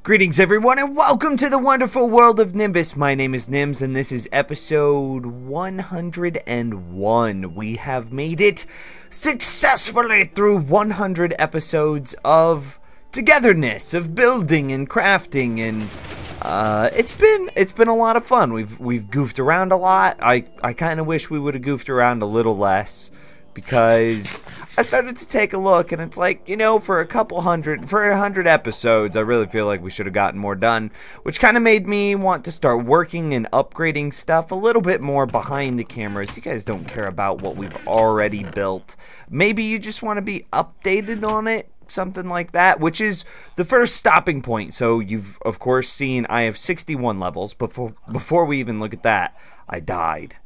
Greetings everyone and welcome to the wonderful world of Nimbus. My name is Nims and this is episode 101. We have made it successfully through 100 episodes of togetherness, of building and crafting, and it's been a lot of fun. We've goofed around a lot. I kind of wish we would have goofed around a little less, because I started to take a look and it's like, you know, for 100 episodes, I really feel like we should have gotten more done, which kind of made me want to start working and upgrading stuff a little bit more behind the cameras. You guys don't care about what we've already built. Maybe you just want to be updated on it, something like that, which is the first stopping point. So you've of course seen I have 61 levels. Before we even look at that, I died.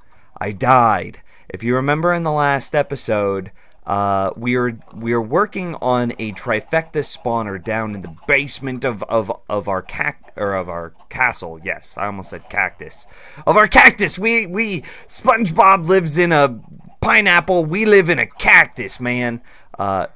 If you remember in the last episode, we are working on a trifecta spawner down in the basement of our castle. Yes, I almost said cactus. Of our cactus. We SpongeBob lives in a pineapple. We live in a cactus, man.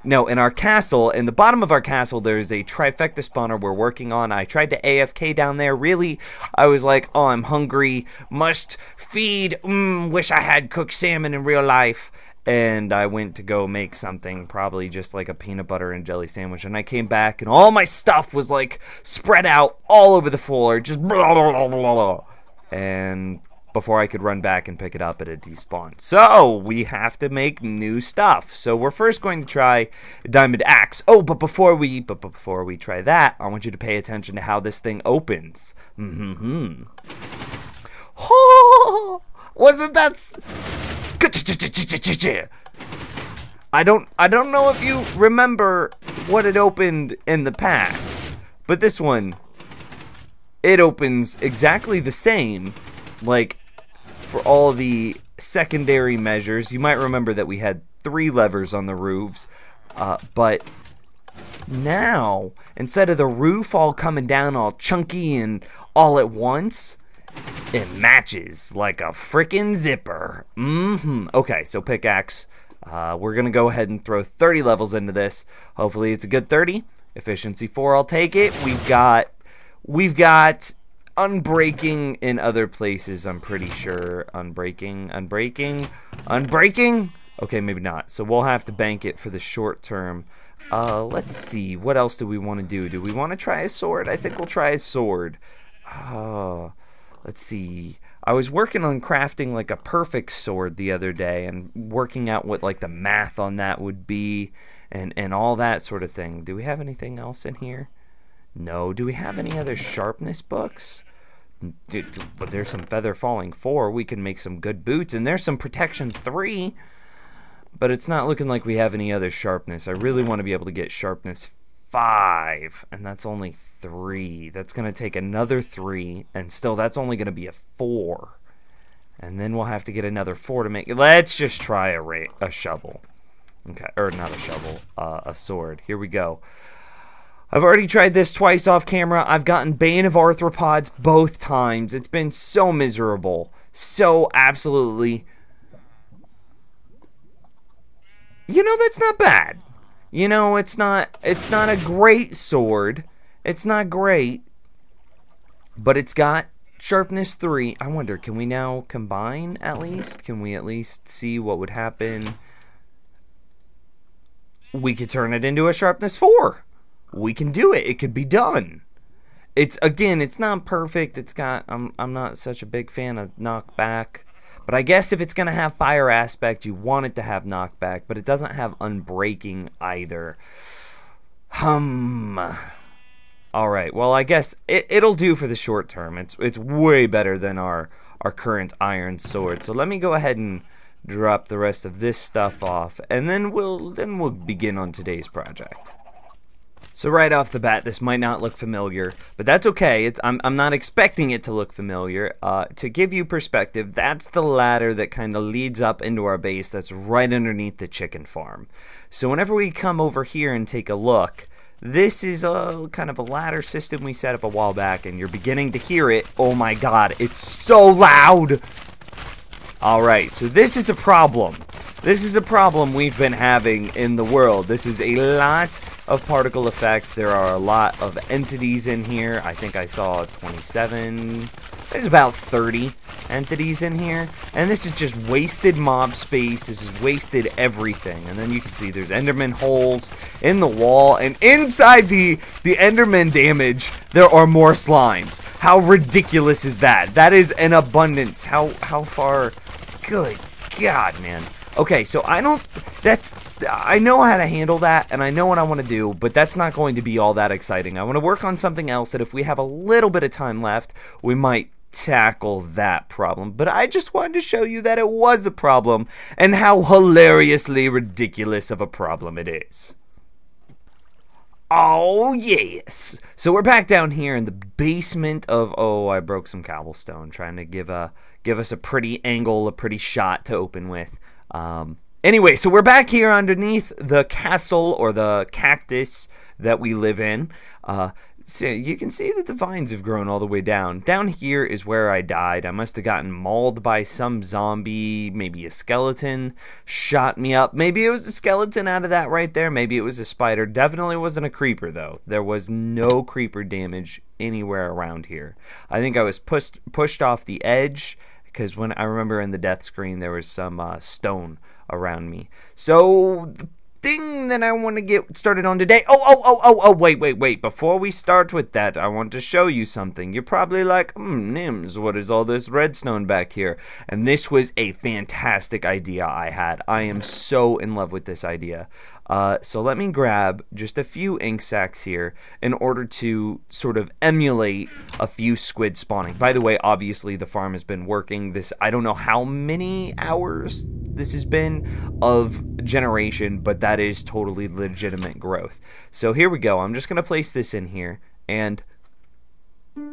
No, in our castle, in the bottom of our castle, there's a trifecta spawner we're working on. I tried to AFK down there. Really, I was like, oh, I'm hungry. Must feed. Wish I had cooked salmon in real life. And I went to go make something, probably just like a peanut butter and jelly sandwich. And I came back, and all my stuff was like spread out all over the floor, just blah, blah, blah, blah, blah. And before I could run back and pick it up, it had despawned. So we have to make new stuff. So we're first going to try Diamond Axe. Oh, but before we try that, I want you to pay attention to how this thing opens. Oh, wasn't that? I don't know if you remember what it opened in the past, but this one, it opens exactly the same. Like, for all the secondary measures, you might remember that we had 3 levers on the roofs, but now, instead of the roof all coming down all chunky and all at once, it matches like a frickin' zipper. Okay, so pickaxe. We're gonna go ahead and throw 30 levels into this. Hopefully it's a good 30. Efficiency 4, I'll take it. We've got unbreaking in other places, I'm pretty sure. Unbreaking. Okay, maybe not. So we'll have to bank it for the short term. Let's see. What else do we want to do? Do we want to try a sword? I think we'll try a sword. Let's see. I was working on crafting like a perfect sword the other day and working out what like the math on that would be and all that sort of thing. Do we have anything else in here? No. Do we have any other sharpness books? But there's some feather falling 4. We can make some good boots, and there's some protection 3. But it's not looking like we have any other sharpness. I really want to be able to get sharpness 5, and that's only 3. That's going to take another 3, and still that's only going to be a 4. And then we'll have to get another 4 to make it. Let's just try a shovel. Okay, or not a shovel, a sword. Here we go. I've already tried this twice off camera. I've gotten Bane of Arthropods both times. It's been so miserable. So absolutely. You know, that's not bad. You know, it's not a great sword. It's not great. But it's got sharpness 3. I wonder, can we now combine at least? Can we at least see what would happen? We could turn it into a sharpness 4. We can do it. It could be done. It's not perfect. It's got I'm not such a big fan of knockback. But I guess if it's going to have fire aspect, you want it to have knockback, but it doesn't have unbreaking either. Alright, well, I guess it'll do for the short term. It's way better than our current iron sword. So let me go ahead and drop the rest of this stuff off, and then we'll begin on today's project. So right off the bat, this might not look familiar, but that's okay. I'm not expecting it to look familiar. To give you perspective, that's the ladder that kind of leads up into our base that's right underneath the chicken farm. So whenever we come over here and take a look, this is a kind of a ladder system we set up a while back, and you're beginning to hear it. Oh my god, it's so loud! Alright, so this is a problem. This is a problem we've been having in the world. This is a lot of particle effects. There are a lot of entities in here. I think I saw 27. There's about 30 entities in here. And this is just wasted mob space. This is wasted everything. And then you can see there's Enderman holes in the wall. And inside the Enderman damage, there are more slimes. How ridiculous is that? That is an abundance. How far? Good God, man. Okay, so I know how to handle that, and I know what I want to do, but that's not going to be all that exciting. I want to work on something else that if we have a little bit of time left, we might tackle that problem. But I just wanted to show you that it was a problem, and how hilariously ridiculous of a problem it is. Oh, yes. So we're back down here in the basement of, oh, I broke some cobblestone, trying to give us a pretty angle, a pretty shot to open with. Anyway, so we're back here underneath the castle or the cactus that we live in. So you can see that the vines have grown all the way down. Down here is where I died. I must have gotten mauled by some zombie, maybe a skeleton shot me up. Maybe it was a skeleton out of that right there. Maybe it was a spider. Definitely wasn't a creeper though. There was no creeper damage anywhere around here. I think I was pushed off the edge, because when I remember in the death screen there was some stone around me. So the thing that I want to get started on today. Oh, wait. Before we start with that, I want to show you something. You're probably like, Nims, what is all this redstone back here? And this was a fantastic idea I had. I am so in love with this idea. So let me grab just a few ink sacs here in order to sort of emulate a few squid spawning. By the way, obviously the farm has been working this, I don't know how many hours this has been of generation, but that is totally legitimate growth. So here we go. I'm just going to place this in here, and 3,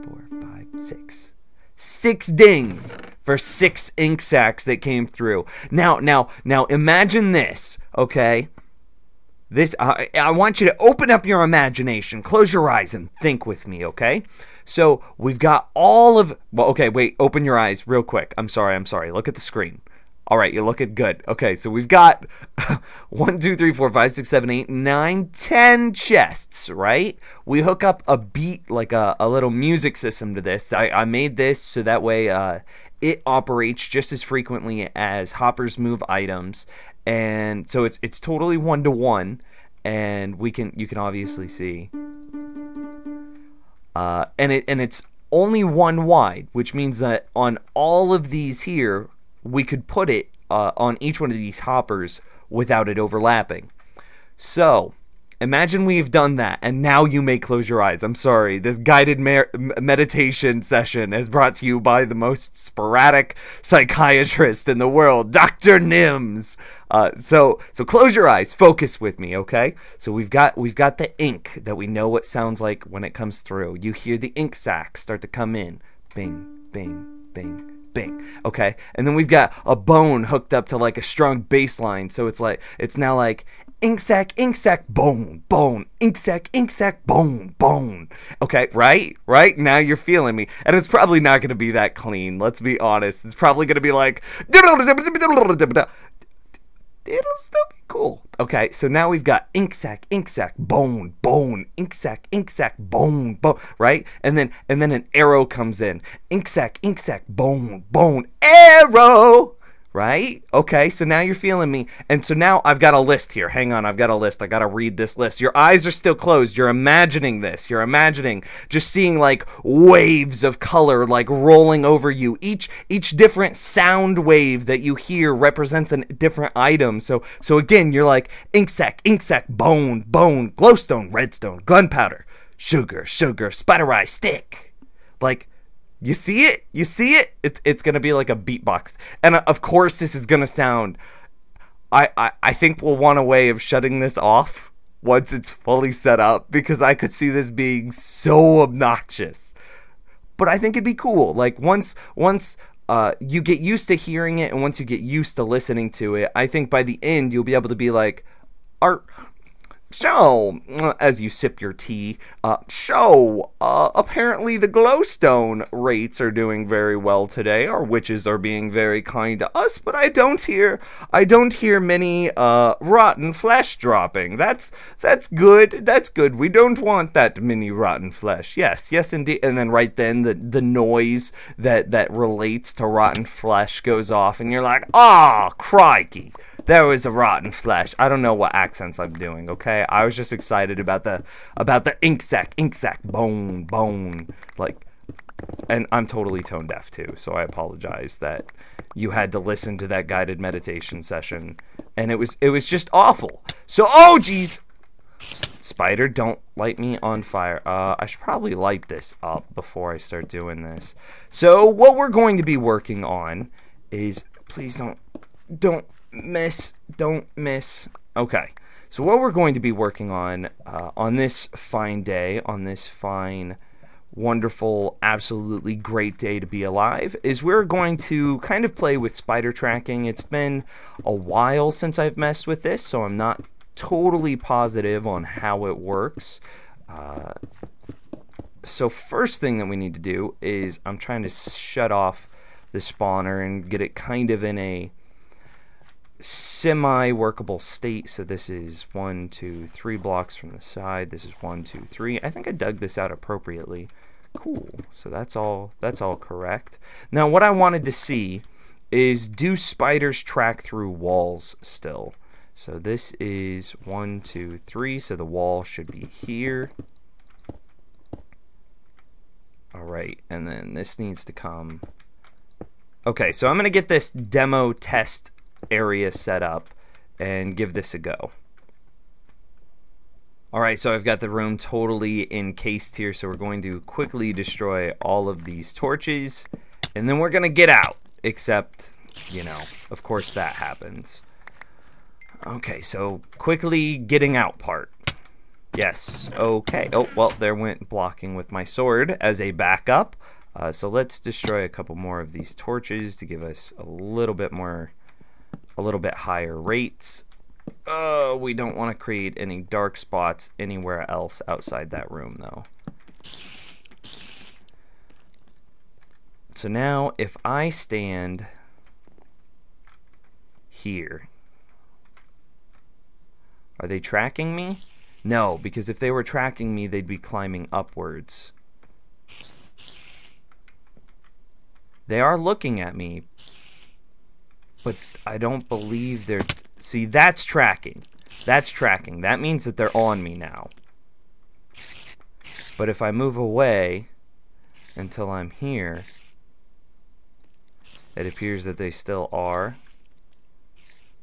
4, 5, 6. 6 dings for 6 ink sacs that came through. Now imagine this, okay? This I want you to open up your imagination, close your eyes, and think with me, okay? So we've got all of, well, okay, wait, open your eyes real quick. I'm sorry. Look at the screen. All right, you're looking good. Okay, so we've got 1, 2, 3, 4, 5, 6, 7, 8, 9, 10 chests, right? We hook up a beat, like a little music system to this. I made this so that way it operates just as frequently as hoppers move items, and so it's totally 1-to-1, and you can obviously see, and it's only 1 wide, which means that on all of these here, we could put it on each one of these hoppers without it overlapping. So imagine we've done that, and now you may close your eyes. I'm sorry, this guided meditation session is brought to you by the most sporadic psychiatrist in the world, Dr. Nims. So close your eyes, focus with me, okay? So we've got the ink that we know what sounds like when it comes through. You hear the ink sacs start to come in, bing, bing, bing, bing. Okay, and then we've got a bone hooked up to like a strong bass line, so it's now like ink sac, bone, bone, ink sac, bone, bone. Okay, right now you're feeling me, and it's probably not going to be that clean, let's be honest. It's probably going to be like it'll still be cool. Okay, so now we've got ink sac, bone, bone, ink sac, bone, bone, right? And then an arrow comes in. Ink sac, bone, bone, arrow, right? Okay, so now you're feeling me. And so now I've got a list here. Hang on, I've got a list. I got to read this list. Your eyes are still closed. You're imagining this. You're imagining just seeing like waves of color like rolling over you. Each different sound wave that you hear represents a different item. So again, you're like ink sac, bone, glowstone, redstone, gunpowder, sugar, spider eye, stick. Like, you see it? It's going to be like a beatbox. And of course this is going to sound, I think we'll want a way of shutting this off once it's fully set up, because I could see this being so obnoxious. But I think it'd be cool. Like once you get used to hearing it, and once you get used to listening to it, I think by the end you'll be able to be like, So, as you sip your tea, apparently the glowstone rates are doing very well today. Our witches are being very kind to us, but I don't hear many rotten flesh dropping. That's good. That's good. We don't want that many rotten flesh. Yes, indeed. And then right then the noise that relates to rotten flesh goes off, and you're like, ah, crikey. There was a rotten flesh. I don't know what accents I'm doing, okay? I was just excited about the ink sac, bone. Like, and I'm totally tone deaf too, so I apologize that you had to listen to that guided meditation session, and it was just awful. So, oh geez, spider, don't light me on fire. I should probably light this up before I start doing this. So what we're going to be working on is, please don't miss. Okay, so what we're going to be working on this fine day, on this fine, wonderful, absolutely great day to be alive, is we're going to kind of play with spider tracking. It's been a while since I've messed with this, so I'm not totally positive on how it works. So first thing that we need to do is I'm trying to shut off the spawner and get it kind of in a semi-workable state. So this is 1, 2, 3 blocks from the side. This is 1, 2, 3. I think I dug this out appropriately. Cool. So that's all correct. Now what I wanted to see is, do spiders track through walls still? So this is 1, 2, 3. So the wall should be here. Alright, and then this needs to come. Okay, so I'm going to get this demo test area set up and give this a go. Alright, so I've got the room totally encased here, so we're going to quickly destroy all of these torches, and then we're going to get out, except, you know, of course that happens. Okay, so quickly getting out part. Yes, okay. Oh, well, there went blocking with my sword as a backup. So let's destroy a couple more of these torches to give us a little bit higher rates. We don't want to create any dark spots anywhere else outside that room, though. So now, if I stand here, are they tracking me? No, because if they were tracking me, they'd be climbing upwards. They are looking at me, but I don't believe they're... See, that's tracking. That's tracking. That means that they're on me now. But if I move away until I'm here, it appears that they still are.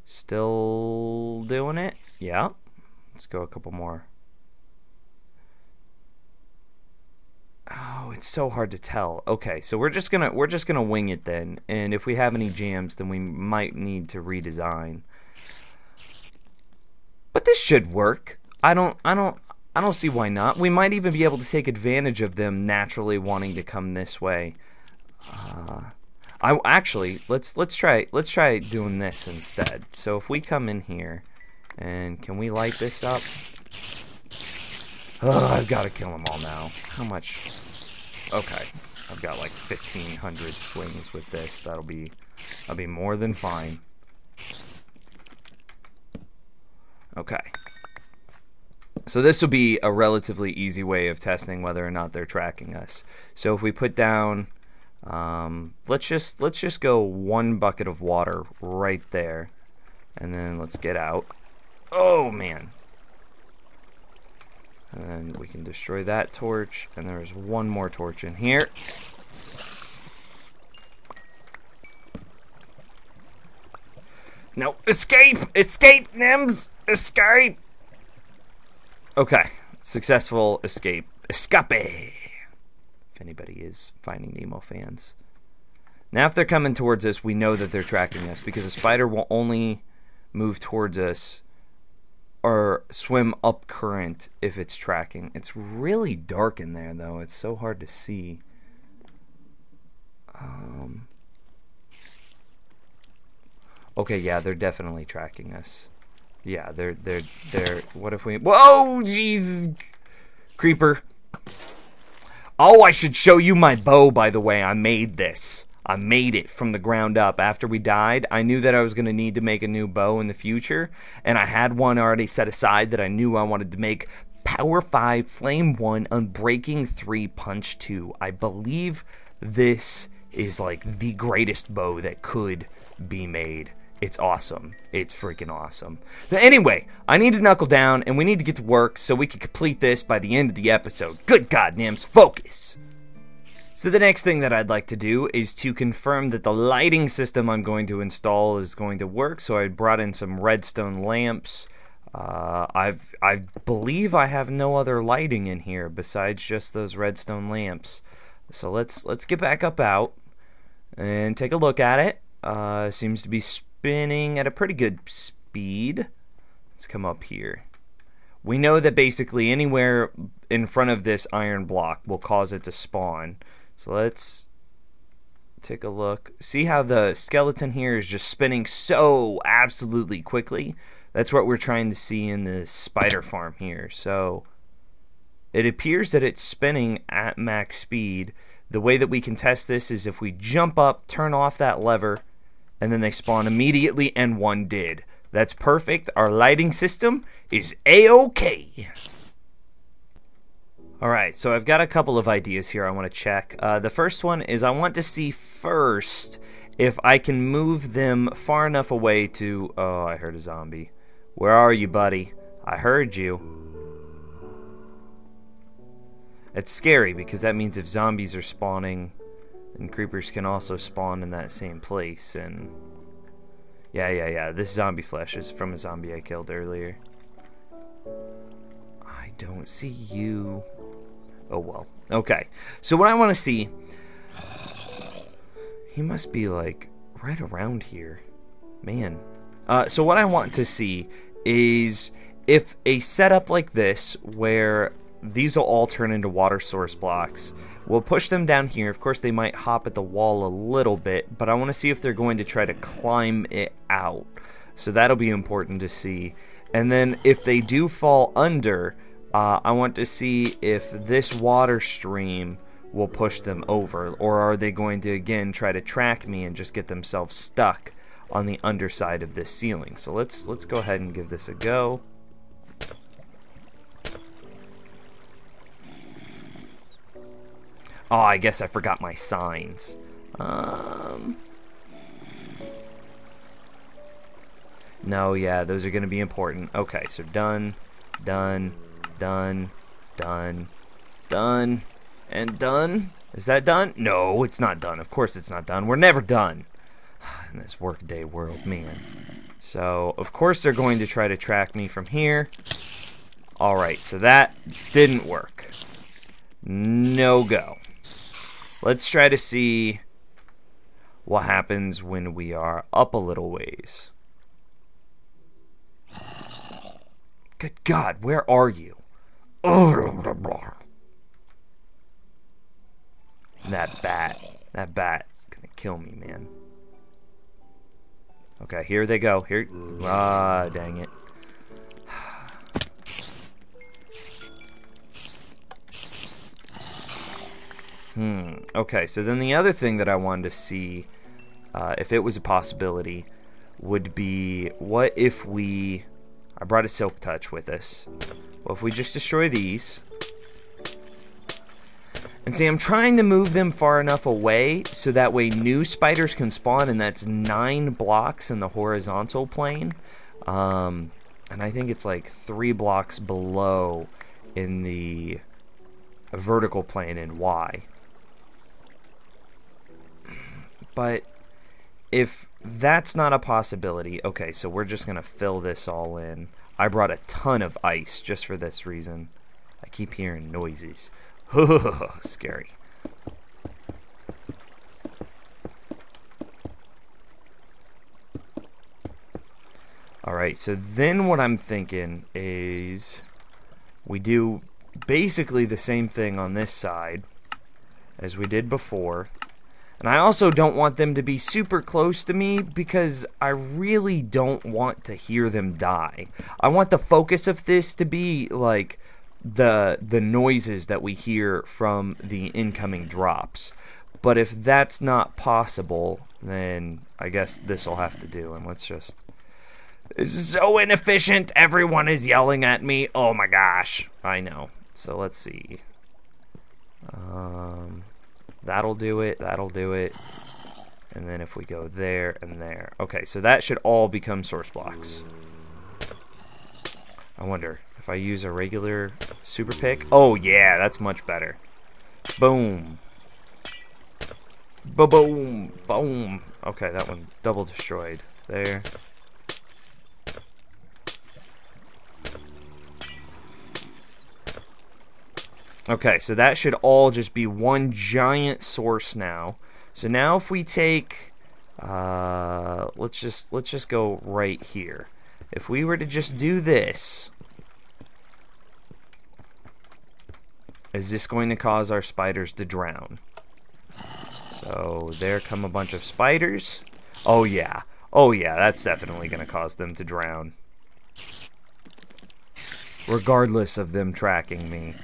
Still doing it? Yeah. Let's go a couple more. Oh, it's so hard to tell. Okay, so we're just gonna wing it then, and if we have any jams, then we might need to redesign. But this should work. I don't see why not. We might even be able to take advantage of them naturally wanting to come this way. Let's try doing this instead. So if we come in here, and can we light this up? Oh, I've got to kill them all now. How much? Okay, I've got like 1,500 swings with this. That'll be more than fine. Okay. So this will be a relatively easy way of testing whether or not they're tracking us. So if we put down, let's just go 1 bucket of water right there, and then let's get out. Oh man. And then we can destroy that torch, and there's 1 more torch in here. No, escape! Escape, Nims! Escape! Okay, successful escape. Escape! If anybody is Finding Nemo fans. Now if they're coming towards us, we know that they're tracking us, because a spider will only move towards us or swim up current if it's tracking. It's really dark in there, though. It's so hard to see. Okay, yeah, they're definitely tracking us. Yeah, they're. What if we? Whoa, jeez, creeper. Oh, I should show you my bow. By the way, I made this. I made it from the ground up. After we died, I knew that I was going to need to make a new bow in the future, and I had one already set aside that I knew I wanted to make. Power 5, Flame 1, Unbreaking 3, Punch 2. I believe this is like the greatest bow that could be made. It's awesome. It's freaking awesome. So anyway, I need to knuckle down, and we need to get to work so we can complete this by the end of the episode. Good God, Nims, focus! So the next thing that I'd like to do is to confirm that the lighting system I'm going to install is going to work. So I brought in some redstone lamps. I believe I have no other lighting in here besides just those redstone lamps. So let's get back up out and take a look at it. Seems to be spinning at a pretty good speed. Let's come up here. We know that basically anywhere in front of this iron block will cause it to spawn. So let's take a look. See how the skeleton here is just spinning so absolutely quickly? That's what we're trying to see in the spider farm here. So it appears that it's spinning at max speed. The way that we can test this is if we jump up, turn off that lever, and then they spawn immediately, and one did. That's perfect. Our lighting system is A-OK. Alright, so I've got a couple of ideas here I want to check. The first one is I want to see first if I can move them far enough away to... Oh, I heard a zombie. Where are you, buddy? I heard you. It's scary because that means if zombies are spawning, then creepers can also spawn in that same place. And yeah. This zombie flesh is from a zombie I killed earlier. I don't see you. Oh well. Okay. So what I want to see, he must be like right around here, man. So what I want to see is if a setup like this where these will all turn into water source blocks. We'll push them down here. Of course, they might hop at the wall a little bit, but I want to see if they're going to try to climb it out. So that'll be important to see. And then if they do fall under, I want to see if this water stream will push them over, or are they going to, again, try to track me and just get themselves stuck on the underside of this ceiling. So let's go ahead and give this a go. Oh, I guess I forgot my signs. No, yeah, those are going to be important. Okay, so done, and done. Is that done? No, it's not done. Of course it's not done. We're never done in this workday world, man. So, of course they're going to try to track me from here. Alright, so that didn't work. No go. Let's try to see what happens when we are up a little ways. Good God, where are you? That bat is gonna kill me, man. Okay, here they go. Here, dang it. Okay, so then the other thing that I wanted to see, if it was a possibility, would be, what if we... I brought a silk touch with us. Well, if we just destroy these... And see, I'm trying to move them far enough away so that way new spiders can spawn, and that's 9 blocks in the horizontal plane. And I think it's like 3 blocks below in the vertical plane in Y. But if that's not a possibility, okay, so we're just going to fill this all in. I brought a ton of ice just for this reason. I keep hearing noises. Scary. Alright, so then what I'm thinking is we do basically the same thing on this side as we did before. And I also don't want them to be super close to me because I really don't want to hear them die. I want the focus of this to be like the noises that we hear from the incoming drops. But if that's not possible, then I guess this will have to do. And let's just... This is so inefficient. Everyone is yelling at me. Oh my gosh. I know. So let's see. That'll do it. That'll do it. And then if we go there and there. Okay, so that should all become source blocks. I wonder if I use a regular super pick. Oh yeah, that's much better. Boom. Boom. Boom. Okay, that one double destroyed. There. Okay, so that should all just be one giant source now. So now if we take, let's just go right here. If we were to just do this, is this going to cause our spiders to drown? So there come a bunch of spiders. Oh yeah, that's definitely going to cause them to drown. Regardless of them tracking me.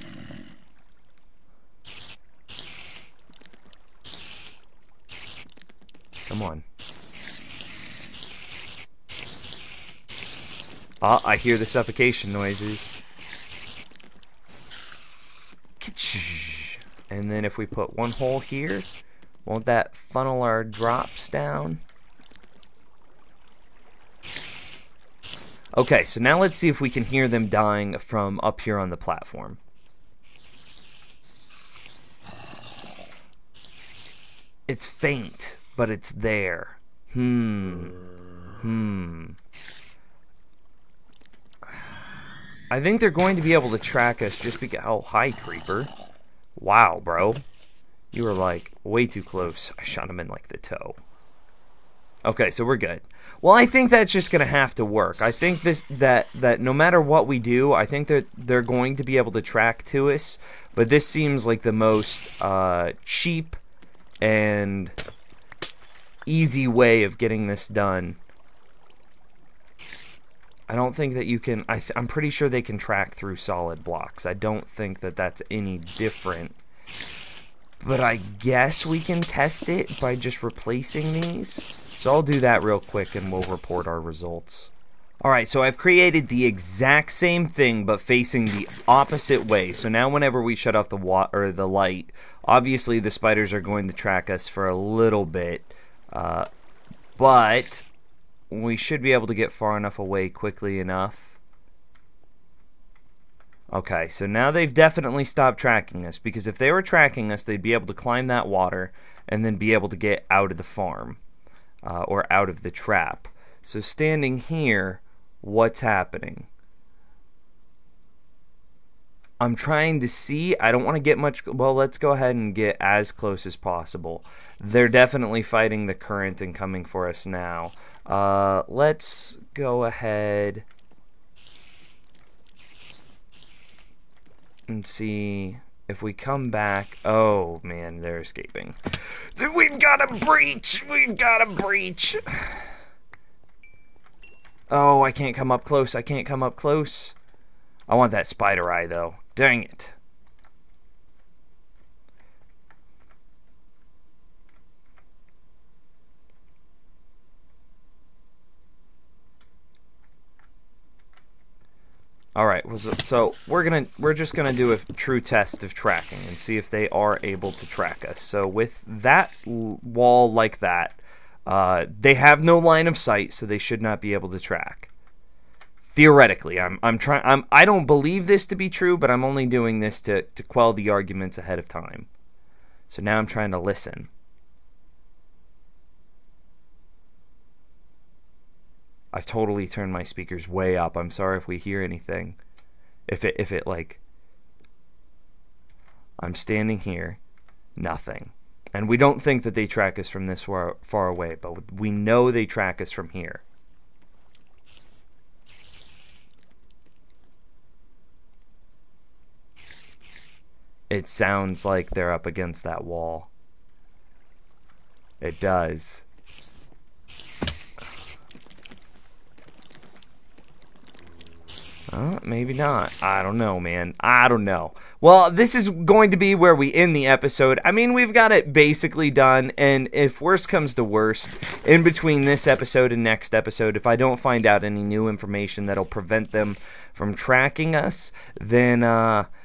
Come on. Ah, I hear the suffocation noises. And then if we put one hole here, won't that funnel our drops down? Okay, so now let's see if we can hear them dying from up here on the platform. It's faint, but it's there. I think they're going to be able to track us just because... Oh, hi, creeper. Wow, bro. You were, like, way too close. I shot him in, like, the toe. Okay, so we're good. Well, I think that's just going to have to work. I think that no matter what we do, I think that they're going to be able to track to us. But this seems like the most cheap and easy way of getting this done. I don't think that you can... I'm pretty sure they can track through solid blocks. I don't think that that's any different. But I guess we can test it by just replacing these. So I'll do that real quick and we'll report our results. Alright, so I've created the exact same thing but facing the opposite way. So now whenever we shut off the light, obviously the spiders are going to track us for a little bit. But we should be able to get far enough away quickly enough. Okay, so now they've definitely stopped tracking us, because if they were tracking us, they'd be able to climb that water and then be able to get out of the farm or out of the trap. So standing here, what's happening? I'm trying to see. I don't want to get much... Well, let's go ahead and get as close as possible. They're definitely fighting the current and coming for us now. Let's go ahead and see if we come back. Oh, man, they're escaping. We've got a breach! We've got a breach! Oh, I can't come up close. I can't come up close. I want that spider eye, though. Dang it. Alright, so we're just gonna do a true test of tracking and see if they are able to track us. So with that wall like that, they have no line of sight, so they should not be able to track. Theoretically, I don't believe this to be true, but I'm only doing this to quell the arguments ahead of time. So now I'm trying to listen. I've totally turned my speakers way up. I'm sorry if we hear anything. If it like... I'm standing here. Nothing. And we don't think that they track us from this far away, but we know they track us from here. It sounds like they're up against that wall. It does. Maybe not. I don't know, man. I don't know. Well, this is going to be where we end the episode. I mean, we've got it basically done, and if worst comes to worst, in between this episode and next episode, if I don't find out any new information that'll prevent them from tracking us, then,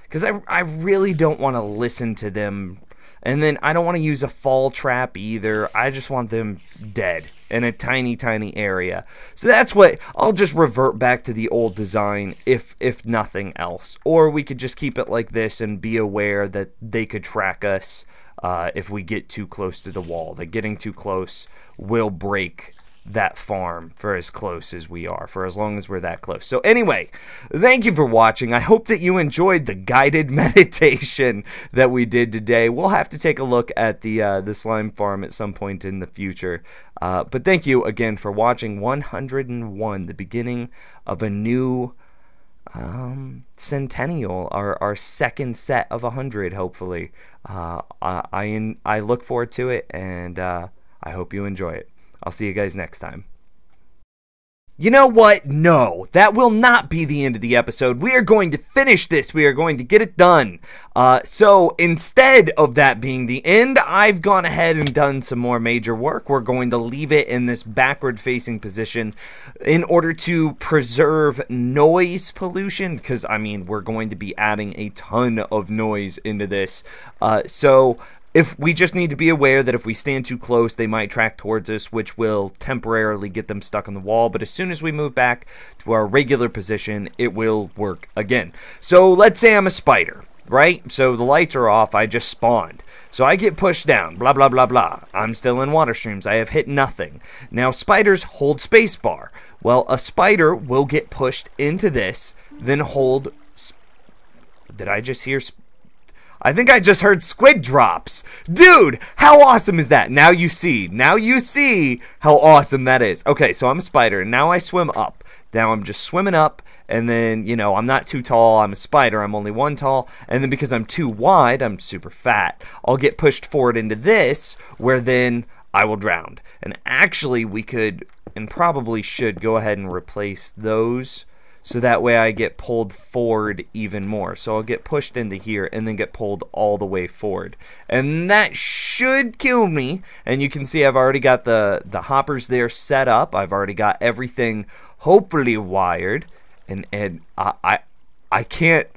because I really don't want to listen to them. And then I don't want to use a fall trap either. I just want them dead in a tiny, tiny area. So that's what, I'll just revert back to the old design if nothing else. Or we could just keep it like this and be aware that they could track us if we get too close to the wall. That getting too close will break that farm for as close as we are, for as long as we're that close. So anyway, thank you for watching. I hope that you enjoyed the guided meditation that we did today. We'll have to take a look at the slime farm at some point in the future. But thank you again for watching 101, the beginning of a new centennial, our second set of 100, hopefully. I look forward to it, and I hope you enjoy it. I'll see you guys next time. You know what? No, that will not be the end of the episode. We are going to finish this. We are going to get it done. So instead of that being the end, I've gone ahead and done some more major work. We're going to leave it in this backward-facing position in order to preserve noise pollution, because, I mean, we're going to be adding a ton of noise into this. If we just need to be aware that if we stand too close, they might track towards us, which will temporarily get them stuck on the wall. But as soon as we move back to our regular position, it will work again. So let's say I'm a spider, right? So the lights are off. I just spawned. So I get pushed down, blah, blah, blah, blah. I'm still in water streams. I have hit nothing. Now spiders hold spacebar. Well, a spider will get pushed into this, then hold... Did I just hear... I think I just heard squid drops. Dude, how awesome is that? Now you see how awesome that is. Okay, so I'm a spider, and now I swim up. Now I'm just swimming up, and then, you know, I'm not too tall. I'm a spider. I'm only 1 tall. And then because I'm too wide, I'm super fat. I'll get pushed forward into this, where then I will drown. And actually, we could, and probably should, go ahead and replace those, so that way I get pulled forward even more. So I'll get pushed into here and then get pulled all the way forward. And that should kill me. And you can see I've already got the hoppers there set up. I've already got everything hopefully wired. And I can't...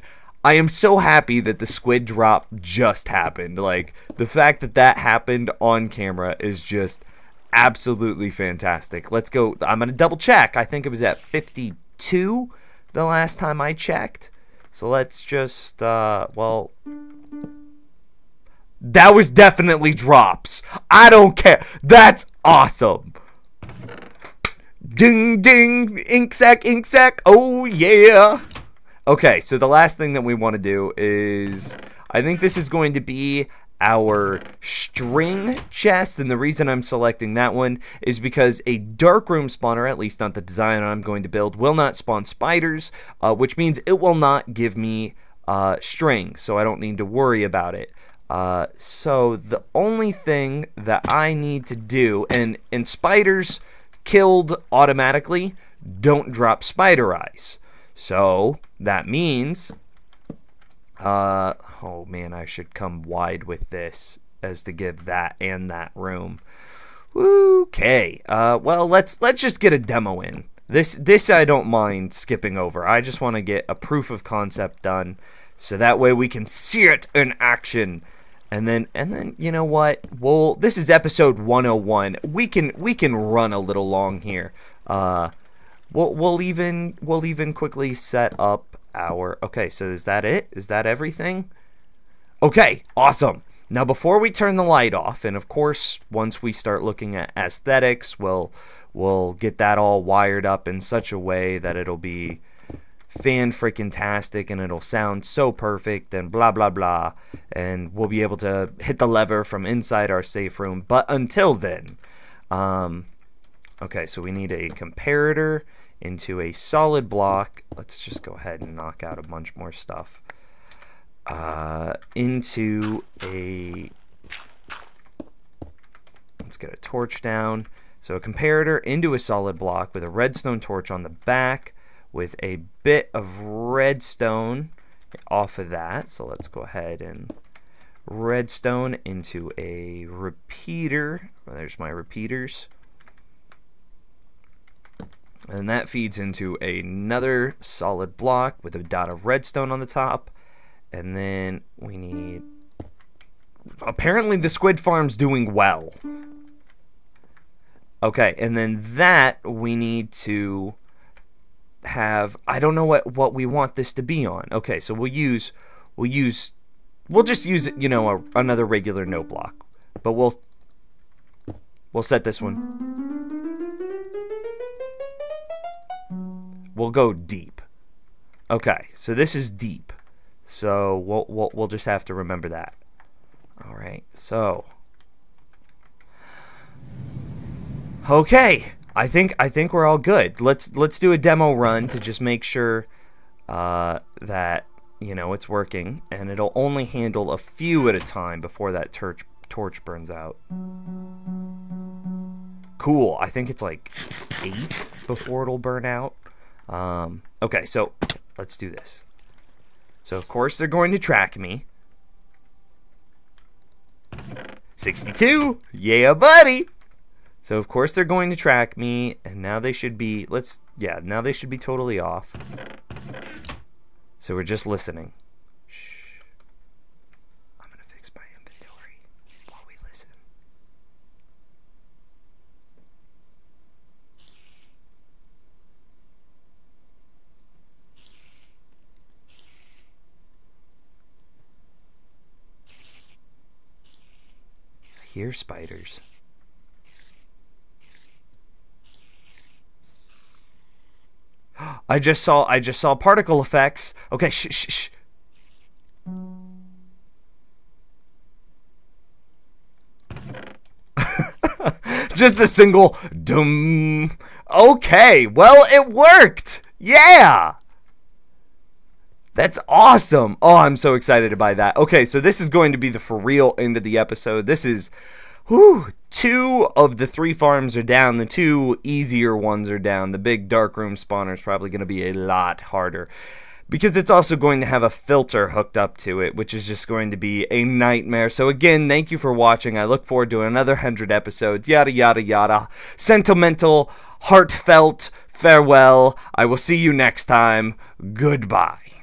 I am so happy that the squid drop just happened. Like, the fact that that happened on camera is just absolutely fantastic. Let's go. I'm going to double check. I think it was at 52 the last time I checked. So let's just, well, that was definitely drops. I don't care. That's awesome. Ding, ding, ink sac, oh yeah. Okay, so the last thing that we want to do is, I think this is going to be our string chest, and the reason I'm selecting that one is because a dark room spawner, at least not the design I'm going to build, will not spawn spiders, which means it will not give me string, so I don't need to worry about it. So the only thing that I need to do, and spiders killed automatically don't drop spider eyes, so that means oh man, I should come wide with this as to give that and that room. Okay, well, let's just get a demo in. This I don't mind skipping over. I just want to get a proof of concept done, so that way we can see it in action. And then you know what? Well, this is episode 101. We can run a little long here. We'll even quickly set up our... Okay, so is that it? Is that everything? Okay, awesome. Now, before we turn the light off, and of course, once we start looking at aesthetics, we'll get that all wired up in such a way that it'll be fan-freaking-tastic, and it'll sound so perfect, and blah, blah, blah, and we'll be able to hit the lever from inside our safe room. But until then, okay, so we need a comparator into a solid block. Let's just go ahead and knock out a bunch more stuff. Into a... Let's let's get a torch down. So a comparator into a solid block with a redstone torch on the back with a bit of redstone off of that. So let's go ahead and redstone into a repeater. There's my repeaters. And that feeds into another solid block with a dot of redstone on the top. And then we need... Apparently the squid farm's doing well. Okay, and then that we need to have... I don't know what we want this to be on. Okay, so we'll just use it, you know, another regular note block. But we'll set this one. We'll go deep. Okay, so this is deep. So we'll just have to remember that. All right. So okay, I think we're all good. Let's do a demo run to just make sure that, you know, it's working, and it'll only handle a few at a time before that torch burns out. Cool. I think it's like 8 before it'll burn out. Okay, so let's do this. So of course they're going to track me. 62. Yeah, buddy. So of course they're going to track me, and now they should be now they should be totally off. So we're just listening. Shh. I'm gonna fix my inventory while we listen. I hear spiders. I just saw particle effects. Okay, shh. Just a single dum. Okay, well, it worked. Yeah. That's awesome. Oh, I'm so excited by that. Okay, so this is going to be the for real end of the episode. This is, whew, 2 of the 3 farms are down. The 2 easier ones are down. The big dark room spawner is probably going to be a lot harder, because it's also going to have a filter hooked up to it, which is just going to be a nightmare. So again, thank you for watching. I look forward to another 100 episodes. Yada, yada, yada. Sentimental, heartfelt farewell. I will see you next time. Goodbye.